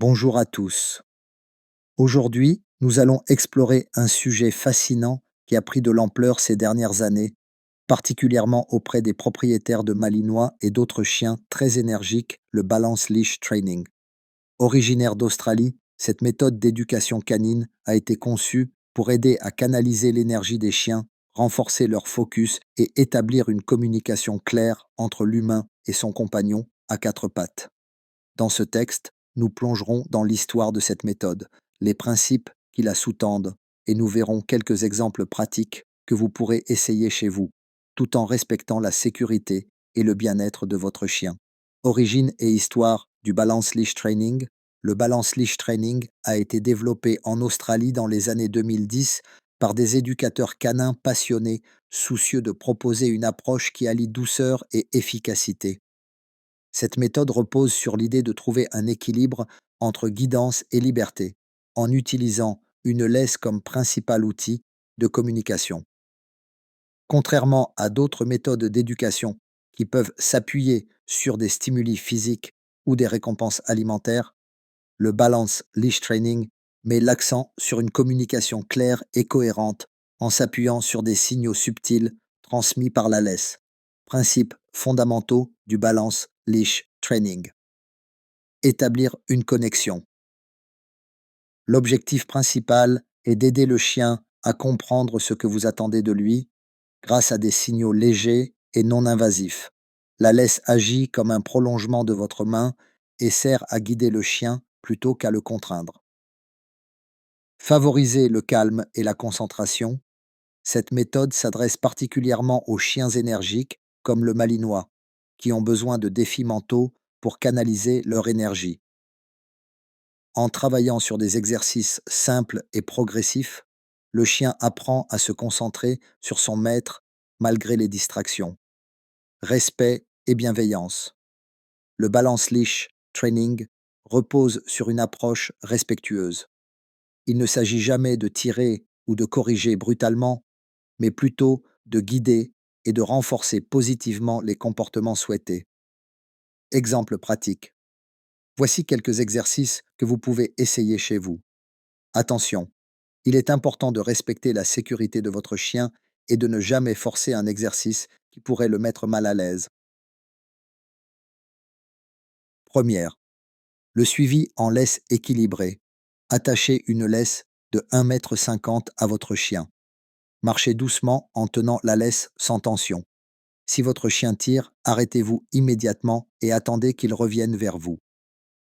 Bonjour à tous. Aujourd'hui, nous allons explorer un sujet fascinant qui a pris de l'ampleur ces dernières années, particulièrement auprès des propriétaires de Malinois et d'autres chiens très énergiques, le Balance Leash Training. Originaire d'Australie, cette méthode d'éducation canine a été conçue pour aider à canaliser l'énergie des chiens, renforcer leur focus et établir une communication claire entre l'humain et son compagnon à quatre pattes. Dans ce texte, nous plongerons dans l'histoire de cette méthode, les principes qui la sous-tendent, et nous verrons quelques exemples pratiques que vous pourrez essayer chez vous, tout en respectant la sécurité et le bien-être de votre chien. Origine et histoire du Balance Leash Training. Le Balance Leash Training a été développé en Australie dans les années 2010 par des éducateurs canins passionnés, soucieux de proposer une approche qui allie douceur et efficacité. Cette méthode repose sur l'idée de trouver un équilibre entre guidance et liberté, en utilisant une laisse comme principal outil de communication. Contrairement à d'autres méthodes d'éducation qui peuvent s'appuyer sur des stimuli physiques ou des récompenses alimentaires, le Balance Leash Training met l'accent sur une communication claire et cohérente en s'appuyant sur des signaux subtils transmis par la laisse. Principes fondamentaux du Balance Leash Training. Établir une connexion. L'objectif principal est d'aider le chien à comprendre ce que vous attendez de lui grâce à des signaux légers et non invasifs. La laisse agit comme un prolongement de votre main et sert à guider le chien plutôt qu'à le contraindre. Favoriser le calme et la concentration. Cette méthode s'adresse particulièrement aux chiens énergiques comme le Malinois, qui ont besoin de défis mentaux pour canaliser leur énergie. En travaillant sur des exercices simples et progressifs, le chien apprend à se concentrer sur son maître malgré les distractions. Respect et bienveillance. Le Balance Leash Training repose sur une approche respectueuse. Il ne s'agit jamais de tirer ou de corriger brutalement, mais plutôt de guider et de renforcer positivement les comportements souhaités. Exemple pratique. Voici quelques exercices que vous pouvez essayer chez vous. Attention, il est important de respecter la sécurité de votre chien et de ne jamais forcer un exercice qui pourrait le mettre mal à l'aise. Première, le suivi en laisse équilibrée. Attachez une laisse de 1,50 m à votre chien. Marchez doucement en tenant la laisse sans tension. Si votre chien tire, arrêtez-vous immédiatement et attendez qu'il revienne vers vous.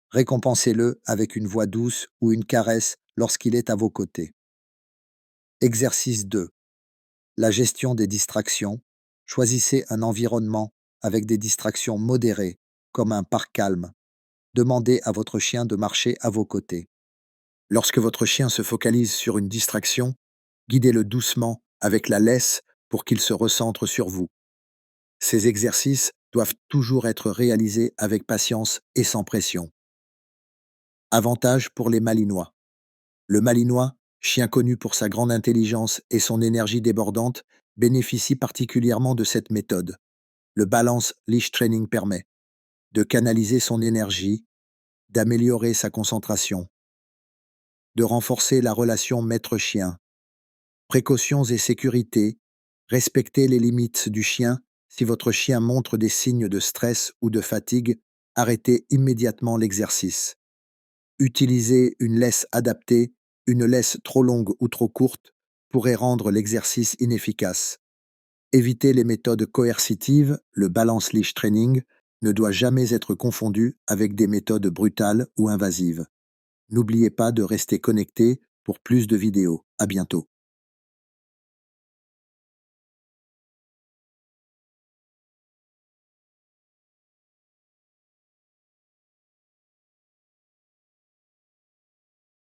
Récompensez-le avec une voix douce ou une caresse lorsqu'il est à vos côtés. Exercice 2. La gestion des distractions. Choisissez un environnement avec des distractions modérées, comme un parc calme. Demandez à votre chien de marcher à vos côtés. Lorsque votre chien se focalise sur une distraction, guidez-le doucement avec la laisse pour qu'il se recentre sur vous. Ces exercices doivent toujours être réalisés avec patience et sans pression. Avantage pour les Malinois. Le Malinois, chien connu pour sa grande intelligence et son énergie débordante, bénéficie particulièrement de cette méthode. Le Balance Leash Training permet de canaliser son énergie, d'améliorer sa concentration, de renforcer la relation maître-chien. Précautions et sécurité, respectez les limites du chien. Si votre chien montre des signes de stress ou de fatigue, arrêtez immédiatement l'exercice. Utilisez une laisse adaptée. Une laisse trop longue ou trop courte pourrait rendre l'exercice inefficace. Évitez les méthodes coercitives. Le Balance Leash Training ne doit jamais être confondu avec des méthodes brutales ou invasives. N'oubliez pas de rester connecté pour plus de vidéos. À bientôt.